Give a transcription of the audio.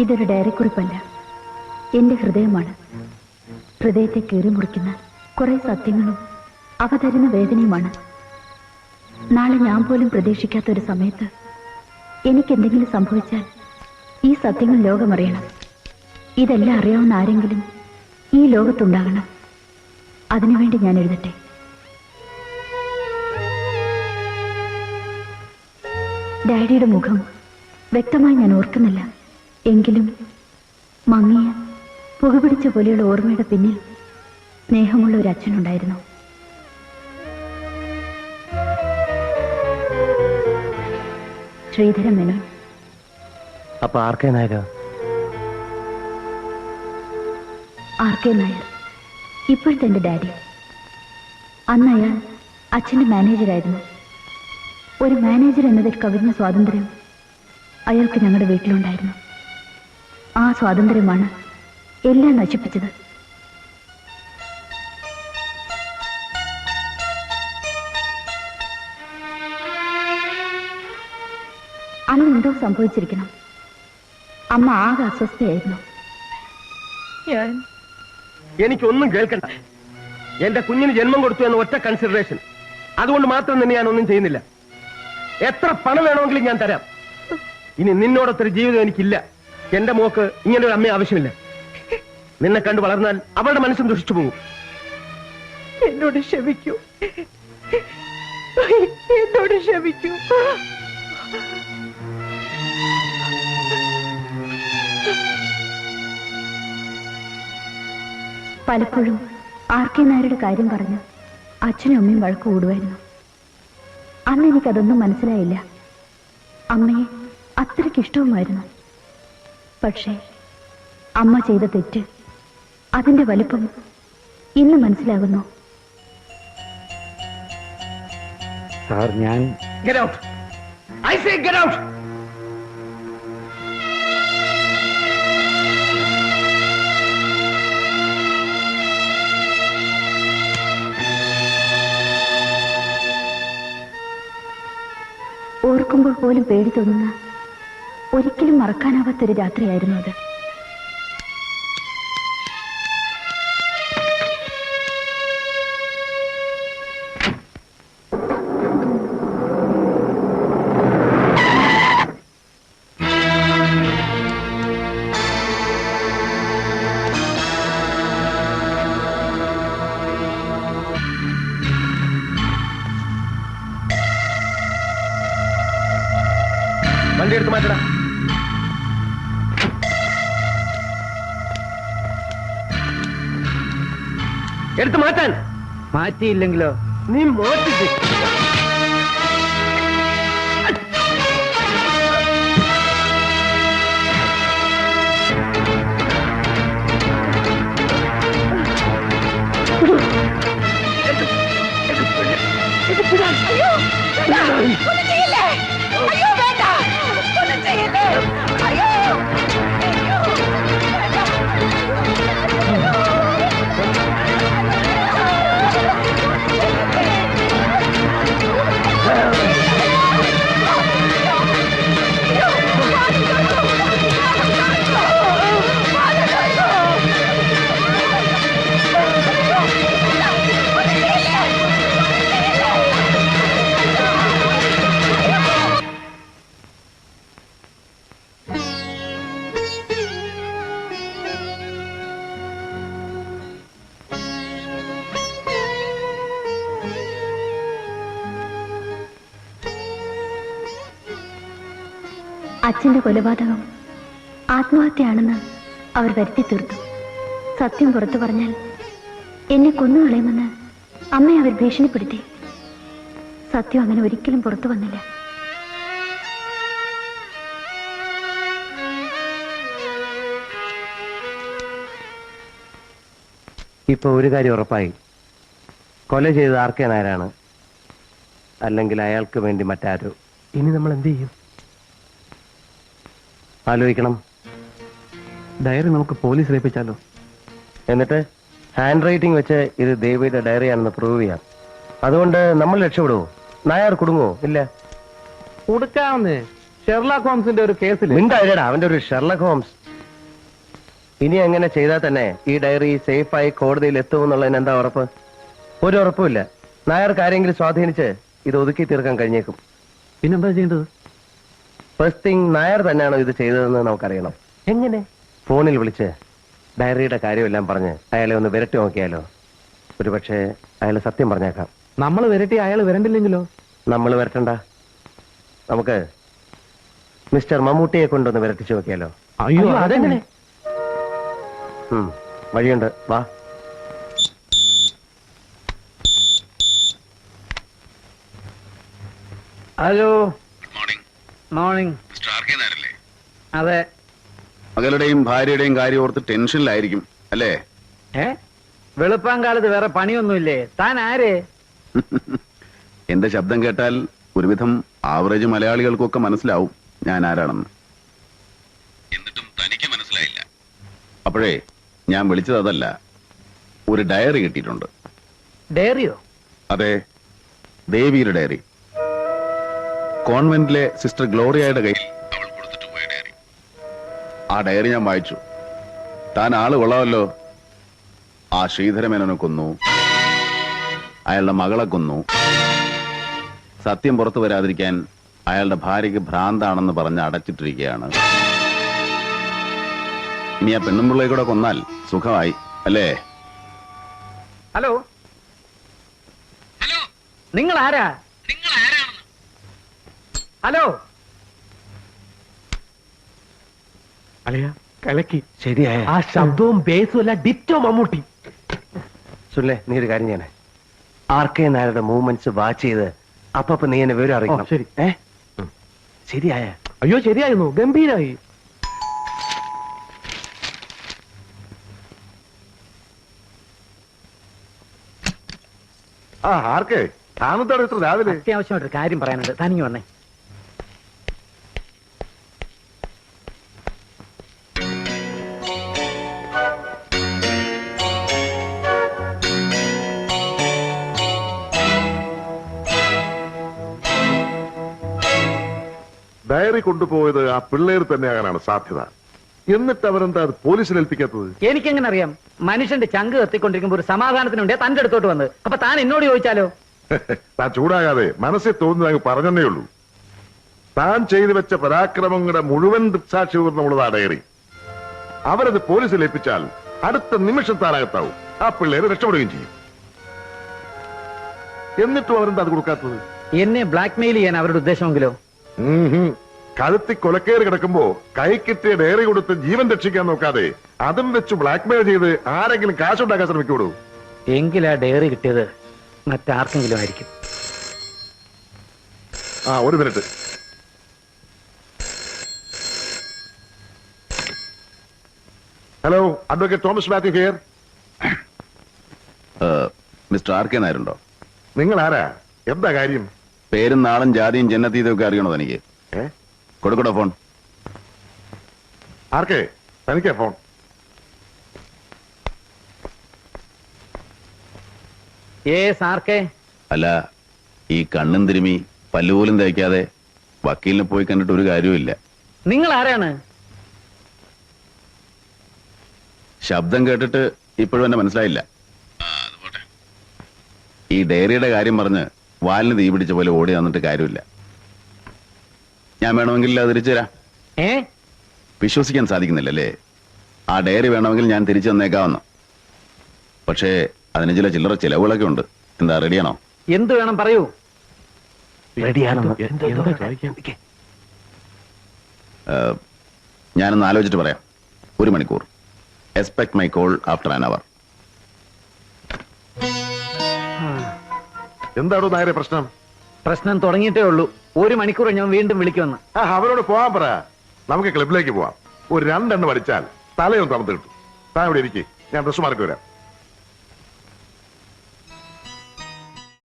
ഇതൊരു ഡയറിക്കുറിപ്പല്ല, എന്റെ ഹൃദയമാണ്. ഹൃദയത്തെ കീറിമുറിക്കുന്ന കുറെ സത്യങ്ങളും അവ തരുന്ന വേദനയുമാണ്. നാളെ ഞാൻ പോലും പ്രതീക്ഷിക്കാത്ത ഒരു സമയത്ത് എനിക്കെന്തെങ്കിലും സംഭവിച്ചാൽ ഈ സത്യങ്ങൾ ലോകമറിയണം. ഇതെല്ലാം അറിയാവുന്ന ആരെങ്കിലും ഈ ലോകത്തുണ്ടാകണം. അതിനുവേണ്ടി ഞാൻ എഴുതട്ടെ. ഡാഡിയുടെ മുഖം വ്യക്തമായി ഞാൻ ഓർക്കുന്നില്ല. എങ്കിലും മങ്ങിയ പുകപിടിച്ച പോലെയുള്ള ഓർമ്മയുടെ പിന്നിൽ സ്നേഹമുള്ള ഒരു അച്ഛനുണ്ടായിരുന്നു. ശ്രീധരൻ മേനോൻ. അപ്പൊ ആർ.കെ. നായരോ? ആർ.കെ. നായർ ഇപ്പോഴത്തെ എന്റെ ഡാഡി. അന്ന് അയാൾ അച്ഛന്റെ മാനേജരായിരുന്നു. ഒരു മാനേജർ എന്നതിൽ കവിഞ്ഞ സ്വാതന്ത്ര്യം അയാൾക്ക് ഞങ്ങളുടെ വീട്ടിലുണ്ടായിരുന്നു. ആ സ്വാതന്ത്ര്യമാണ് എല്ലാം നശിപ്പിച്ചത്. അന്ന് എന്തോ സംഭവിച്ചിരിക്കണം. അമ്മ ആകെ അസ്വസ്ഥയായിരുന്നു. എനിക്കൊന്നും കേൾക്കണ്ട. എന്റെ കുഞ്ഞിന് ജന്മം കൊടുത്തു എന്ന ഒറ്റ കൺസിഡറേഷൻ, അതുകൊണ്ട് മാത്രം തന്നെ ഞാൻ ഒന്നും ചെയ്യുന്നില്ല. എത്ര പണം വേണമെങ്കിലും ഞാൻ തരാം. ഇനി നിന്നോടൊത്തൊരു ജീവിതം എനിക്കില്ല. എന്റെ മോക്ക് ഇങ്ങനെ ഒരു അമ്മയെ ആവശ്യമില്ല. നിന്നെ കണ്ടു വളർന്നാൽ അവളുടെ മനസ്സും ദുഷിച്ചു പോകും. എന്നോട് ക്ഷമിക്കൂ, എന്നോട് ക്ഷമിക്കൂ. പലപ്പോഴും ആർ.കെ. നായരുടെ കാര്യം പറഞ്ഞ് അച്ഛനും അമ്മയും വഴക്ക് കൂടുമായിരുന്നു. അന്ന് എനിക്കതൊന്നും മനസ്സിലായില്ല. അമ്മയെ അത്രയ്ക്ക് ഇഷ്ടവുമായിരുന്നു. പക്ഷേ അമ്മ ചെയ്ത തെറ്റ്, അതിന്റെ വലിപ്പം ഇന്ന് മനസ്സിലാകുന്നു. സാർ, ഞാൻ Get out! I say get out! ഓർക്കുമ്പോൾ പോലും പേടി തോന്നുന്ന, ഒരിക്കലും മറക്കാനാവാത്തൊരു രാത്രിയായിരുന്നു അത്. വണ്ടി എടുത്ത് മാറ്റടാ. എടുത്ത് മാറ്റാൻ. മാറ്റിയില്ലെങ്കിലോ? നീ മോട്ടിച്ച് അയ്യോ, ഒന്നും ചെയ്യില്ലേ? അയ്യോ, വേണ്ട, ഒന്നും ചെയ്യില്ലേ? അയ്യോ, അയ്യോ, അച്ഛന്റെ കൊലപാതകം ആത്മഹത്യയാണെന്ന് അവർ വരുത്തി തീർത്തു. സത്യം പുറത്തു പറഞ്ഞാൽ എന്നെ കൊന്നുകളയുമെന്ന് അമ്മയെ അവർ ഭീഷണിപ്പെടുത്തി. സത്യം അങ്ങനെ ഒരിക്കലും പുറത്തു വന്നില്ല. ഇപ്പൊ ഒരു കാര്യം ഉറപ്പായി. കൊല ചെയ്തത് ആർ.കെ. നായരാണ്, അല്ലെങ്കിൽ അയാൾക്ക് വേണ്ടി മറ്റാരോ. ഇനി നമ്മൾ എന്ത് ചെയ്യും? ആലോചിക്കണം. ഡയറി നമുക്ക് പോലീസിൽ ഏൽപ്പിച്ചാലോ? എന്നിട്ട് ഹാൻഡ് റൈറ്റിംഗ് വെച്ച് ഇത് ദേവിയുടെ ഡയറി ആണെന്ന് പ്രൂവ് ചെയ്യാം. അതുകൊണ്ട് നമ്മൾ രക്ഷപ്പെടുവോ? നായർ കുടുങ്ങുവോ? ഇല്ല. കൊടുക്കാവുന്നേ. ഷെർലാക്ക് ഹോംസിന്റെ ഒരു കേസിൽ മിണ്ടായിരടാ, അവന്റെ ഒരു ഷെർലക് ഹോംസ്. ഇനി അങ്ങനെ ചെയ്താൽ തന്നെ ഈ ഡയറി സേഫായി കോടതിയിൽ എത്തുമെന്നുള്ളതിന് എന്താ ഉറപ്പ്? ഒരു ഉറപ്പുമില്ല. നായർക്ക് ആരെങ്കിലും സ്വാധീനിച്ച് ഇത് ഒതുക്കി തീർക്കാൻ കഴിഞ്ഞേക്കും. പിന്നെന്താ ചെയ്യേണ്ടത്? ഫസ്റ്റ് തിങ്, നായർ തന്നെയാണോ ഇത് ചെയ്തതെന്ന് നമുക്കറിയണം. എങ്ങനെ? ഫോണിൽ വിളിച്ച് ഡയറിയുടെ കാര്യമെല്ലാം പറഞ്ഞ് അയാളെ ഒന്ന് വിരട്ടി നോക്കിയാലോ? ഒരുപക്ഷെ അയാൾ സത്യം പറഞ്ഞേക്കാം. നമ്മൾ വരട്ടി അയാൾ വരണ്ടില്ലെങ്കിലോ? നമ്മൾ വരട്ടണ്ട. നമുക്ക് മിസ്റ്റർ മമ്മൂട്ടിയെ കൊണ്ടൊന്ന് വിരട്ടിച്ചു നോക്കിയാലോ? അയ്യോ, അതെങ്ങനെ? വഴിയുണ്ട്, വാ. Hello. Morning. Morning. Mister R K നായരല്ലേ? അതെ. മകളുടെയും ഭാര്യയുടെയും കാര്യം ഓർത്ത് ടെൻഷനിലായിരിക്കും അല്ലേ? വെളുപ്പാങ്കാലത്ത് വേറെ പണിയൊന്നുമില്ലേ? താൻ ആര്? എന്റെ ശബ്ദം കേട്ടാൽ ഒരുവിധം ആവറേജ് മലയാളികൾക്കൊക്കെ മനസ്സിലാവും ഞാൻ ആരാണെന്ന്. എന്നിട്ടും തനിക്ക് മനസ്സിലായില്ല. അപ്പോഴേ ഞാൻ വിളിച്ചത് അതല്ല, ഒരു ഡയറി കിട്ടിയിട്ടുണ്ട്. ഡയറിയോ? അതെ, ദേവിയുടെ ഡയറി. കോൺവെന്റിലെ സിസ്റ്റർ ഗ്ലോറിയയുടെ കയ്യിൽ അവൾ കൊടുത്തിട്ട് പോയ ഡയറി. ആ ഡയറി ഞാൻ വായിച്ചു. താൻ ആള് കൊള്ളാമല്ലോ. ആ ശ്രീധരമേനോനെ കൊന്നു, അയാളുടെ മകളെ കൊന്നു. സത്യം പുറത്തു വരാതിരിക്കാൻ അയാളുടെ ഭാര്യയ്ക്ക് ഭ്രാന്താണെന്ന് പറഞ്ഞ് അടച്ചിട്ടിരിക്കുകയാണ്. ഇനി ആ പെണ്ണുമ്പിള്ളയെ കൂടെ കൊന്നാൽ സുഖമായി അല്ലേ? ഹലോ. നിങ്ങൾ ആരാ? ഹലോ. അളിയ കലക്കി. ശരിയായ ആ ശബ്ദവും ബേസും അല്ല, ഡിറ്റോ മമ്മൂട്ടി. സുല്ലേ, നീ ഒരു കാര്യം ചെയ്യണേ. ആർ കെ നായരുടെ മൂവ്മെന്റ്സ് വാച്ച് ചെയ്ത് അപ്പൊ നീ എന്നെ വിവരം അറിയിക്കണം. ശരി. ശരിയായ? അയ്യോ, ശരിയായിരുന്നു. ഗംഭീരായി. ആർക്കേ താനത്തോടെ ഇത്ര രാവിലെ? അത്യാവശ്യമായിട്ടൊരു കാര്യം പറയാനുണ്ട്. താനിങ്ങി വന്നേ. ഡയറി കൊണ്ടുപോയത് ആ പിള്ളേർ തന്നെയാകാനാണ് സാധ്യത. എന്നിട്ട് അവരെന്താ അത് പോലീസിൽ ഏൽപ്പിക്കാത്തത്? എനിക്കെങ്ങനെ അറിയാം? മനുഷ്യന്റെ ചങ്ക് കത്തിക്കൊണ്ടിരിക്കുമ്പോ ഒരു സമാധാനത്തിനുണ്ടേ തന്റെ അടുത്തോട്ട് വന്ന്. അപ്പൊ താൻ എന്നോട് ചോദിച്ചാലോ? താൻ ചൂടാകാതെ, മനസ്സിൽ തോന്നുന്നത് പറഞ്ഞതേ ഉള്ളൂ. താൻ ചെയ്തു വെച്ച പരാക്രമങ്ങളുടെ മുഴുവൻ ദൃക്സാക്ഷി വിവരണമുള്ളത് ആ ഡയറി. അവരത് പോലീസിൽ ഏൽപ്പിച്ചാൽ അടുത്ത നിമിഷം താനകത്താവും. ആ പിള്ളേര് രക്ഷപ്പെടുകയും ചെയ്യും. എന്നിട്ടും അവരെന്താ അത് കൊടുക്കാത്തത്? എന്നെ ബ്ലാക്ക്മെയിൽ ചെയ്യാൻ അവരുടെ ഉദ്ദേശമെങ്കിലോ? കഴുത്തി കൊലക്കേറി കിടക്കുമ്പോ കൈ കിട്ടിയ ഡയറി കൊടുത്ത് ജീവൻ രക്ഷിക്കാൻ നോക്കാതെ അതും വെച്ച് ബ്ലാക്ക്മെയിൽ ചെയ്ത് ആരെങ്കിലും കാശുണ്ടാക്കാൻ ശ്രമിക്കൂടൂ? എങ്കിൽ ആ ഡയറി കിട്ടിയത് മറ്റാർക്കെങ്കിലും ആയിരിക്കും. ഒരു minute. Hello, advocate Thomas Mathew here. Mister R K നായരുണ്ടോ? നിങ്ങൾ ആരാ? എന്താ കാര്യം? പേരും നാളും ജാതിയും ജനതീതൊക്കെ അറിയണോ തനിക്ക്? കൊടുക്കടോ ഫോൺ. ആർക്കേ? തനിക്കാ ഫോൺ. അല്ല, ഈ കണ്ണും തിരുമി പല്ലുപോലും തയ്ക്കാതെ വക്കീലിനെ പോയി കണ്ടിട്ട് ഒരു കാര്യവുമില്ല. നിങ്ങൾ ആരാണ്? ശബ്ദം കേട്ടിട്ട് ഇപ്പോഴും എന്നെ മനസ്സിലായില്ല. ഈ ഡയറിയുടെ കാര്യം പറഞ്ഞ് വാലിന് തീ പിടിച്ച പോലെ ഓടി വന്നിട്ട് കാര്യമില്ല. ഞാൻ വേണമെങ്കിൽ അത് തിരിച്ചു തരാം. വിശ്വസിക്കാൻ സാധിക്കുന്നില്ലല്ലേ? ആ ഡയറി വേണമെങ്കിൽ ഞാൻ തിരിച്ചു തന്നേക്കാവുന്ന. പക്ഷേ അതിന് ചില ചില്ലറ ചിലവുകളൊക്കെ ഉണ്ട്. എന്താ, റെഡിയാണോ? എന്ത് വേണം പറയൂ. ഞാനൊന്ന് ആലോചിച്ചിട്ട് പറയാം. 1 മണിക്കൂർ. Expect my call after an hour. എന്താണോ നായരെ പ്രശ്നം? പ്രശ്നം തുടങ്ങിയിട്ടേ ഉള്ളൂ. 1 മണിക്കൂർ ഞാൻ വീണ്ടും വിളിക്കുമെന്ന്. അവരോട് പോവാൻ പറ. നമുക്ക് ക്ലബിലേക്ക് പോവാം. ഒരു 2 എണ്ണം അടിച്ചാൽ തലയൊന്ന് തണുത്ത് കിട്ടും. താൻ ഇവിടെ ഇരിക്കും, ഞാൻ ഡ്രസ് മാറിട്ട് വരാം.